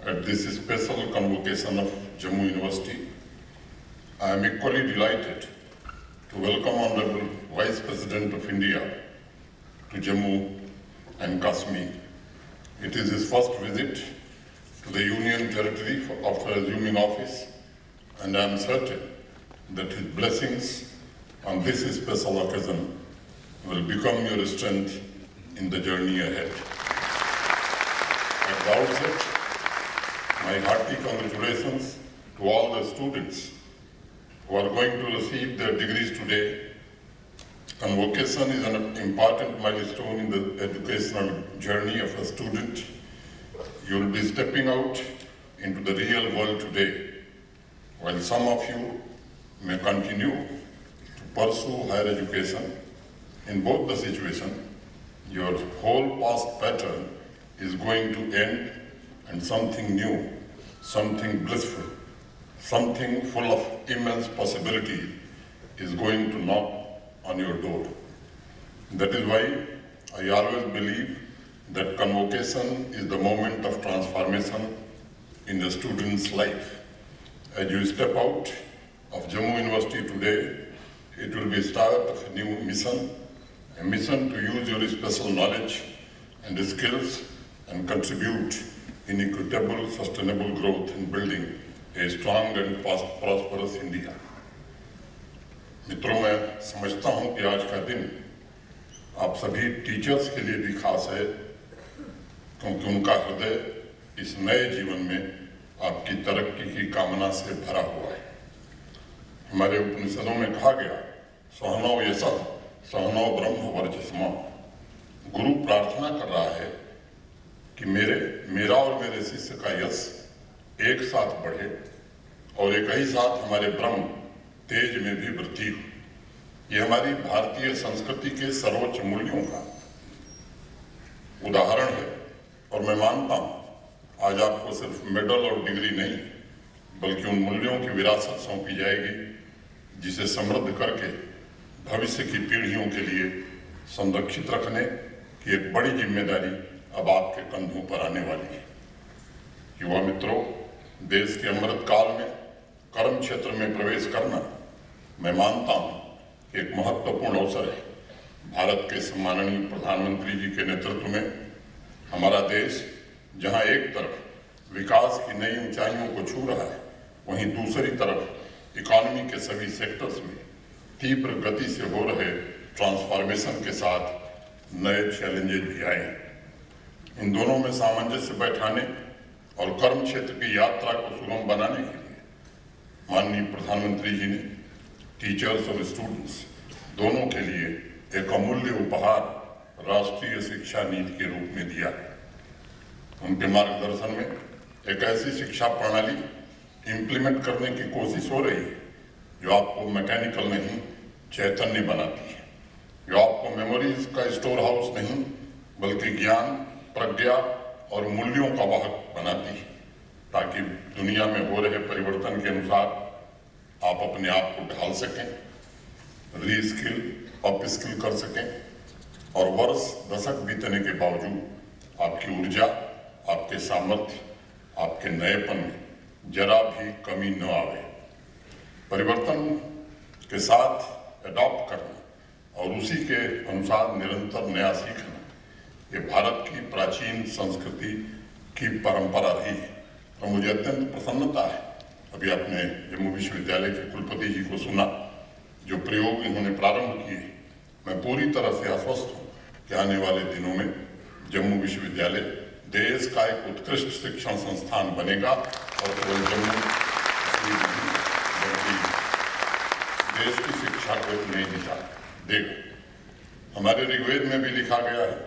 at this special convocation of Jammu University. I am equally delighted to welcome Honorable Vice President of India to Jammu and Kashmir. It is his first visit to the Union Territory after assuming office, and I am certain that his blessings on this special occasion will become your strength in the journey ahead. At the outset, my hearty congratulations to all the students who are going to receive their degrees today. Convocation is an important milestone in the educational journey of a student. You will be stepping out into the real world today, while some of you may continue to pursue higher education. In both the situations, your whole past pattern is going to end and something new, something blissful, something full of immense possibility is going to knock on your door. That is why I always believe that convocation is the moment of transformation in the student's life. As you step out of Jammu University today, it will be the start of a new mission, a mission to use your special knowledge and skills and contribute in equitable, sustainable growth in building a strong and prosperous India. मित्रों, मैं समझता हूं कि आज का दिन आप सभी टीचर्स के लिए भी खास है, क्योंकि उनका हृदय इस नए जीवन में आपकी तरक्की की कामना से भरा हुआ है। हमारे उपनिषदों में कहा गया, सहनौ यशः सहनौ ब्रह्म वर्चस्व। गुरु प्रार्थना कर रहा है कि मेरा और मेरे शिष्य का यश एक साथ बढ़े और एक ही साथ हमारे ब्रह्म तेज में भी वृद्धि हो। ये हमारी भारतीय संस्कृति के सर्वोच्च मूल्यों का उदाहरण है, और मैं मानता हूं आज आपको सिर्फ मेडल और डिग्री नहीं, बल्कि उन मूल्यों की विरासत सौंपी जाएगी जिसे समृद्ध करके भविष्य की पीढ़ियों के लिए संरक्षित रखने की एक बड़ी जिम्मेदारी अब आपके कंधों पर आने वाली है। युवा मित्रों, देश के अमृत काल में कर्म क्षेत्र में प्रवेश करना मैं मानता हूं कि एक महत्वपूर्ण अवसर है। भारत के सम्माननीय प्रधानमंत्री जी के नेतृत्व में हमारा देश जहां एक तरफ विकास की नई ऊंचाइयों को छू रहा है, वहीं दूसरी तरफ इकोनॉमी के सभी सेक्टर्स में तीव्र गति से हो रहे ट्रांसफॉर्मेशन के साथ नए चैलेंजेस भी आए हैं। इन दोनों में सामंजस्य बैठाने और कर्म क्षेत्र की यात्रा को सुगम बनाने के लिए माननीय प्रधानमंत्री जी ने टीचर्स और स्टूडेंट्स दोनों के लिए एक अमूल्य उपहार राष्ट्रीय शिक्षा नीति के रूप में दिया है। उनके मार्गदर्शन में एक ऐसी शिक्षा प्रणाली इंप्लीमेंट करने की कोशिश हो रही है जो आपको मैकेनिकल नहीं, चैतन्य बनाती है, जो आपको मेमोरीज का स्टोर हाउस नहीं, बल्कि ज्ञान, प्रज्ञा और मूल्यों का वाहक बनाती है, ताकि दुनिया में हो रहे परिवर्तन के अनुसार आप अपने आप को ढाल सकें, रीस्किल, अपस्किल कर सकें और वर्ष दशक बीतने के बावजूद आपकी ऊर्जा, आपके सामर्थ्य, आपके नएपन में जरा भी कमी न आवे। परिवर्तन के साथ एडॉप्ट करना और उसी के अनुसार निरंतर नया सीखना, ये भारत की प्राचीन संस्कृति की परंपरा रही है। और मुझे अत्यंत प्रसन्नता है, अभी आपने जम्मू विश्वविद्यालय के कुलपति जी को सुना, जो प्रयोग इन्होंने प्रारंभ किए। मैं पूरी तरह से आश्वस्त हूँ कि आने वाले दिनों में जम्मू विश्वविद्यालय देश का एक उत्कृष्ट शिक्षण संस्थान बनेगा और केवल जम्मू बल्कि देश की शिक्षा को एक नई दिशा देगा। हमारे ऋग्वेद में भी लिखा गया है,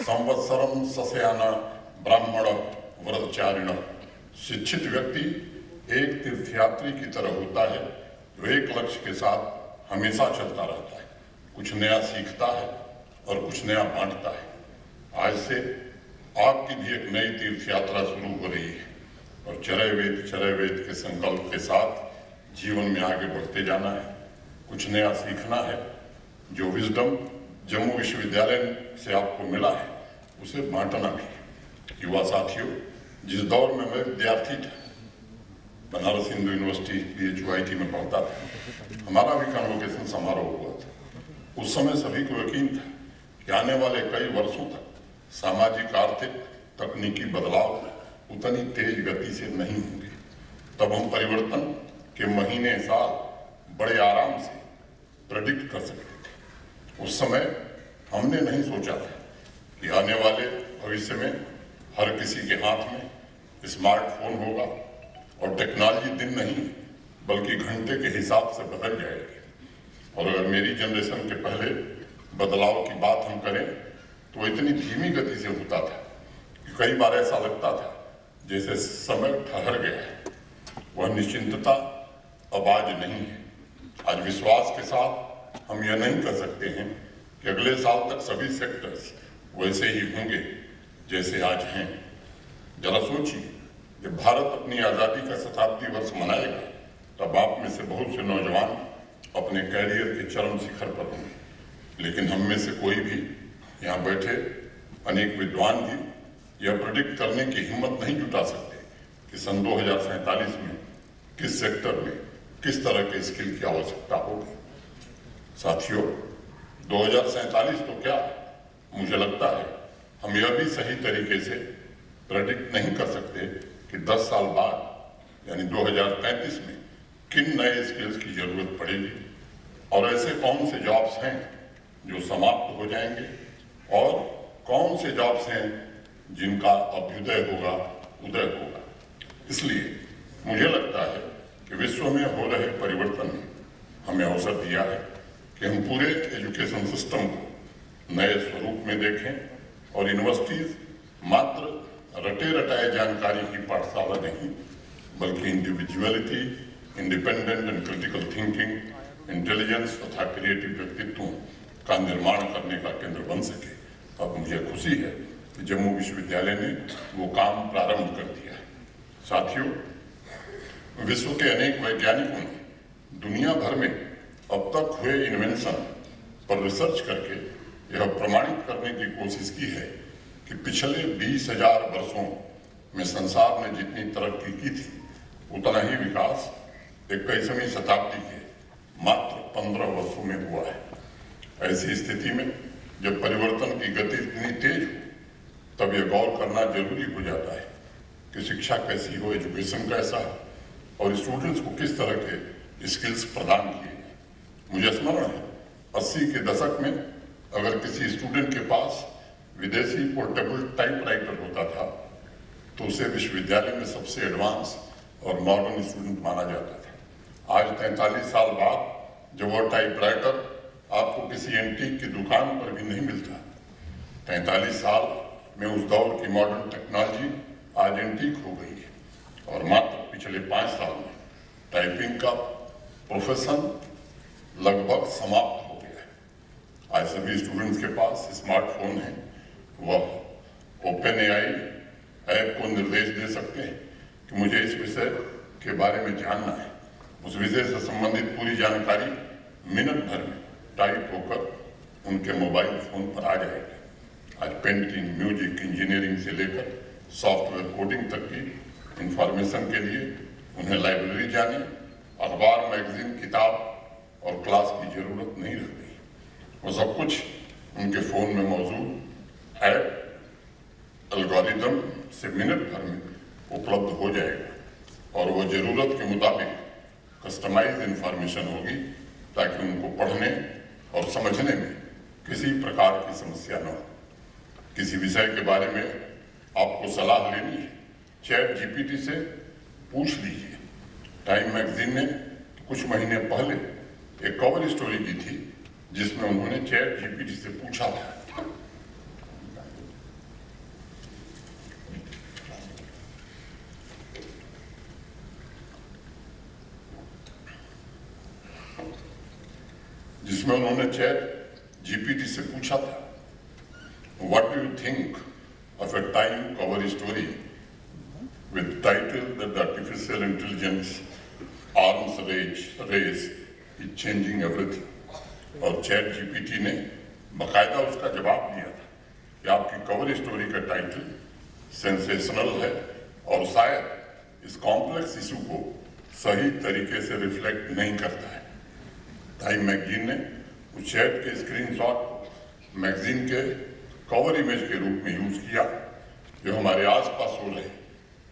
संवत्सरम सस्याना ब्राह्मण व्रतचारिण। शिक्षित व्यक्ति एक तीर्थयात्री की तरह होता है जो एक लक्ष्य के साथ हमेशा चलता रहता है, कुछ नया सीखता है और कुछ नया बांटता है। आज से आपकी भी एक नई तीर्थ यात्रा शुरू हो रही है और चरय वेद के संकल्प के साथ जीवन में आगे बढ़ते जाना है, कुछ नया सीखना है। जो विजडम जम्मू विश्वविद्यालय से आपको मिला है उसे बांटना भी। युवा साथियों, जिस दौर में मैं विद्यार्थी था, बनारस हिंदू यूनिवर्सिटी BHUIT में पढ़ता था, हमारा भी कन्वोकेशन समारोह हुआ था। उस समय सभी को यकीन था कि आने वाले कई वर्षों तक सामाजिक, आर्थिक, तकनीकी बदलाव उतनी तेज गति से नहीं होंगे। तब हम परिवर्तन के महीने, साल बड़े आराम से प्रेडिक्ट कर सकते थे। उस समय हमने नहीं सोचा था कि आने वाले भविष्य में हर किसी के हाथ में स्मार्टफोन होगा और टेक्नोलॉजी दिन नहीं बल्कि घंटे के हिसाब से बदल जाएगी। और अगर मेरी जनरेशन के पहले बदलाव की बात हम करें तो इतनी धीमी गति से होता था कि कई बार ऐसा लगता था जैसे समय ठहर गया है। वह निश्चिंतता अब आज नहीं है। आज विश्वास के साथ हम यह नहीं कह सकते हैं कि अगले साल तक सभी सेक्टर्स वैसे ही होंगे जैसे आज हैं। जरा सोचिए, जब भारत अपनी आज़ादी का शताब्दी वर्ष मनाएगा तब आप में से बहुत से नौजवान अपने कैरियर के चरम शिखर पर होंगे। लेकिन हम में से कोई भी यहाँ बैठे अनेक विद्वान भी यह प्रेडिक्ट करने की हिम्मत नहीं जुटा सकते कि सन 2047 में किस सेक्टर में किस तरह के स्किल की आवश्यकता होगी। साथियों, 2047 तो क्या, मुझे लगता है हम यह भी सही तरीके से प्रेडिक्ट नहीं कर सकते कि 10 साल बाद यानी 2035 में किन नए स्किल्स की जरूरत पड़ेगी और ऐसे कौन से जॉब्स हैं जो समाप्त हो जाएंगे और कौन से जॉब्स हैं जिनका अभ्युदय होगा, उदय होगा। इसलिए मुझे लगता है कि विश्व में हो रहे परिवर्तन ने हमें अवसर दिया है कि हम पूरे एजुकेशन सिस्टम को नए स्वरूप में देखें और यूनिवर्सिटीज मात्र रटे रटाए जानकारी की पाठशाला नहीं बल्कि individuality, independent and critical thinking, intelligence तथा क्रिएटिव व्यक्तित्वों का निर्माण करने का केंद्र बन सके। अब मुझे खुशी है कि जम्मू विश्वविद्यालय ने वो काम प्रारंभ कर दिया है। साथियों, विश्व के अनेक वैज्ञानिकों ने दुनिया भर में अब तक हुए इन्वेंशन पर रिसर्च करके यह प्रमाणित करने की कोशिश की है कि पिछले 20,000 वर्षों में संसार ने जितनी तरक्की की थी उतना ही विकास 21वीं शताब्दी के मात्र 15 वर्षों में हुआ है। ऐसी स्थिति में जब परिवर्तन की गति इतनी तेज हो तब यह गौर करना जरूरी हो जाता है कि शिक्षा कैसी हो, एजुकेशन कैसा है और स्टूडेंट्स को किस तरह के स्किल्स प्रदान किए जाए। मुझे स्मरण है 80 के दशक में अगर किसी स्टूडेंट के पास विदेशी पोर्टेबल टाइपराइटर होता था तो उसे विश्वविद्यालय में सबसे एडवांस और मॉडर्न स्टूडेंट माना जाता था। आज 43 साल बाद जब वह टाइपराइटर आपको किसी एंटीक की दुकान पर भी नहीं मिलता, 43 साल में उस दौर की मॉडर्न टेक्नोलॉजी आज एंटीक हो गई है और मात्र पिछले 5 साल में टाइपिंग का प्रोफेशन लगभग समाप्त हो गया है। आज सभी स्टूडेंट्स के पास स्मार्टफोन है, वह OpenAI ऐप को निर्देश दे सकते हैं कि मुझे इस विषय के बारे में जानना है। उस विषय से संबंधित पूरी जानकारी मिनट भर में टाइप होकर उनके मोबाइल फोन पर आ जाएगी। आज पेंटिंग, म्यूजिक, इंजीनियरिंग से लेकर सॉफ्टवेयर कोडिंग तक की इंफॉर्मेशन के लिए उन्हें लाइब्रेरी जाने, अखबार, मैगजीन, किताब और क्लास की जरूरत नहीं रह गई। वो सब कुछ उनके फोन में मौजूद ऐप एल्गोरिदम से मिनट भर में उपलब्ध हो जाएगा और वो जरूरत के मुताबिक कस्टमाइज इंफॉर्मेशन होगी ताकि उनको पढ़ने और समझने में किसी प्रकार की समस्या न हो। किसी विषय के बारे में आपको सलाह लेनी है, ChatGPT से पूछ लीजिए। टाइम मैगजीन ने कुछ महीने पहले एक कवर स्टोरी की थी जिसमें उन्होंने ChatGPT से पूछा था ChatGPT से पूछा था, What do you think of a time cover story with title that the artificial intelligence arms race is changing everything? और ChatGPT ने बाकायदा उसका जवाब दिया था कि आपकी कवर स्टोरी का टाइटल सेंसेशनल है और शायद इस कॉम्प्लेक्स इशू को सही तरीके से रिफ्लेक्ट नहीं करता है। टाइम मैगजीन ने उस चैट के स्क्रीनशॉट मैगजीन के कवर इमेज के रूप में यूज किया, जो हमारे आसपास हो रहे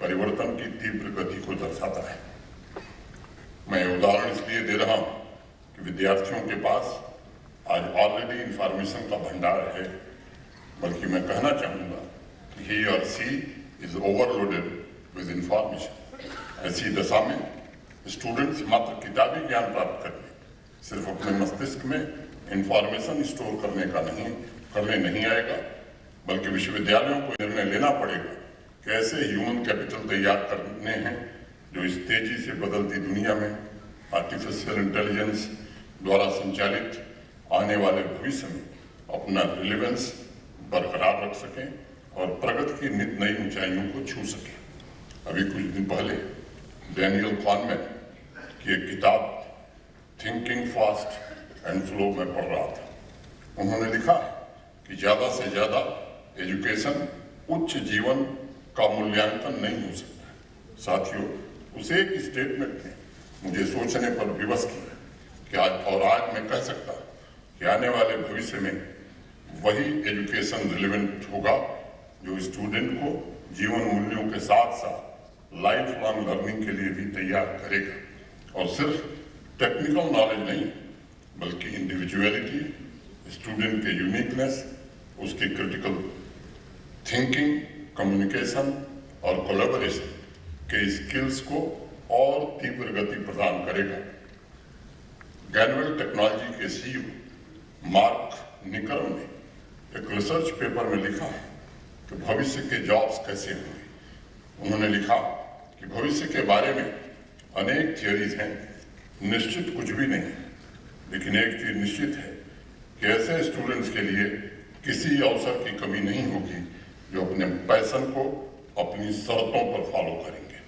परिवर्तन की तीव्र गति को दर्शाता है। मैं उदाहरण इसलिए दे रहा हूं कि विद्यार्थियों के पास आज ऑलरेडी इंफॉर्मेशन का भंडार है, बल्कि मैं कहना चाहूंगा कि ही और सी इज ओवरलोडेड विद इंफॉर्मेशन। ऐसी दशा में स्टूडेंट्स मात्र किताबी ज्ञान प्राप्त करने, सिर्फ अपने मस्तिष्क में इंफॉर्मेशन स्टोर करने नहीं आएगा, बल्कि विश्वविद्यालयों को निर्णय लेना पड़ेगा कि ऐसे ह्यूमन कैपिटल तैयार करने हैं जो इस तेजी से बदलती दुनिया में आर्टिफिशियल इंटेलिजेंस द्वारा संचालित आने वाले भविष्य में अपना रिलेवेंस बरकरार रख सकें और प्रगति की नित नई ऊंचाइयों को छू सकें। अभी कुछ दिन पहले डैनियल कॉनमैन की एक किताब थिंकिंग फास्ट एंड फ्लो में पढ़ रहा था। उन्होंने लिखा है कि ज्यादा से ज्यादा एजुकेशन उच्च जीवन का मूल्यांकन नहीं हो सकता। साथियों, उस एक स्टेटमेंट ने मुझे सोचने पर विवश किया कि आज मैं कह सकता हूं कि आने वाले भविष्य में वही एजुकेशन रिलेवेंट होगा जो स्टूडेंट को जीवन मूल्यों के साथ साथ लाइफ लॉन्ग लर्निंग के लिए भी तैयार करेगा। और सिर्फ टेक्निकल नॉलेज नहीं, बल्कि इंडिविजुअलिटी, स्टूडेंट के यूनिकनेस, उसकी क्रिटिकल थिंकिंग, कम्युनिकेशन और कोलैबोरेशन के स्किल्स को और तीव्र गति प्रदान करेगा। गैनवेल टेक्नोलॉजी के सीईओ मार्क निकर्म ने एक रिसर्च पेपर में लिखा है कि भविष्य के जॉब्स कैसे होंगे। उन्होंने लिखा कि भविष्य के बारे में अनेक थियरीज हैं, निश्चित कुछ भी नहीं, लेकिन एक चीज निश्चित है कि ऐसे स्टूडेंट्स के लिए किसी अवसर की कमी नहीं होगी जो अपने पैशन को अपनी शर्तों पर फॉलो करेंगे।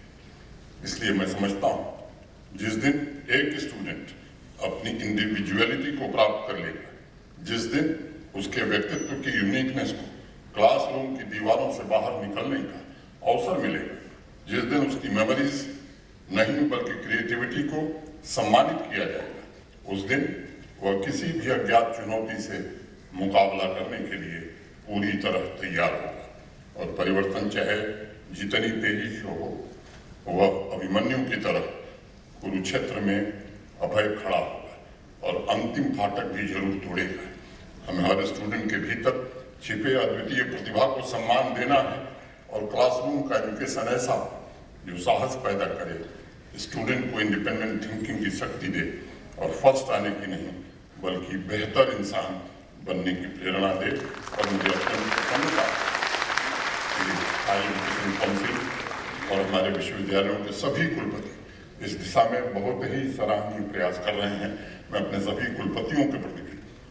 इसलिए मैं समझता हूं जिस दिन एक स्टूडेंट अपनी इंडिविजुअलिटी को प्राप्त कर लेगा, जिस दिन उसके व्यक्तित्व की यूनिकनेस को क्लासरूम की दीवारों से बाहर निकलने का अवसर मिलेगा, जिस दिन उसकी मेमोरीज नहीं बल्कि क्रिएटिविटी को सम्मानित किया जाएगा, उस दिन वह किसी भी अज्ञात चुनौती से मुकाबला करने के लिए पूरी तरह तैयार होगा। और परिवर्तन चाहे जितनी तेजी से हो, वह अभिमन्यु की तरह कुरुक्षेत्र में अभय खड़ा होगा और अंतिम फाटक भी जरूर तोड़ेगा। हमें हर स्टूडेंट के भीतर छिपे अद्वितीय प्रतिभा को सम्मान देना है और क्लासरूम का एजुकेशन ऐसा जो साहस पैदा करे, स्टूडेंट को इंडिपेंडेंट थिंकिंग की शक्ति दे और फर्स्ट आने की नहीं बल्कि बेहतर इंसान बनने की प्रेरणा दे। और मुझे अत्यंत प्रसन्नता हाई एजुकेशन काउंसिल और हमारे विश्वविद्यालयों के सभी कुलपति इस दिशा में बहुत ही सराहनीय प्रयास कर रहे हैं। मैं अपने सभी कुलपतियों के प्रति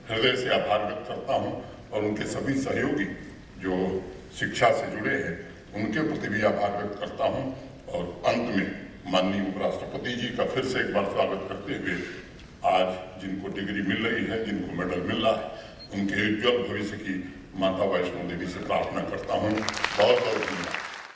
हृदय से आभार व्यक्त करता हूं और उनके सभी सहयोगी जो शिक्षा से जुड़े हैं उनके प्रति भी आभार व्यक्त करता हूं। और अंत में माननीय उपराष्ट्रपति जी का फिर से एक बार स्वागत करते हुए आज जिनको डिग्री मिल रही है, जिनको मेडल मिल रहा है, उनके उज्ज्वल भविष्य की माता वैष्णो देवी से प्रार्थना करता हूं। बहुत बहुत धन्यवाद।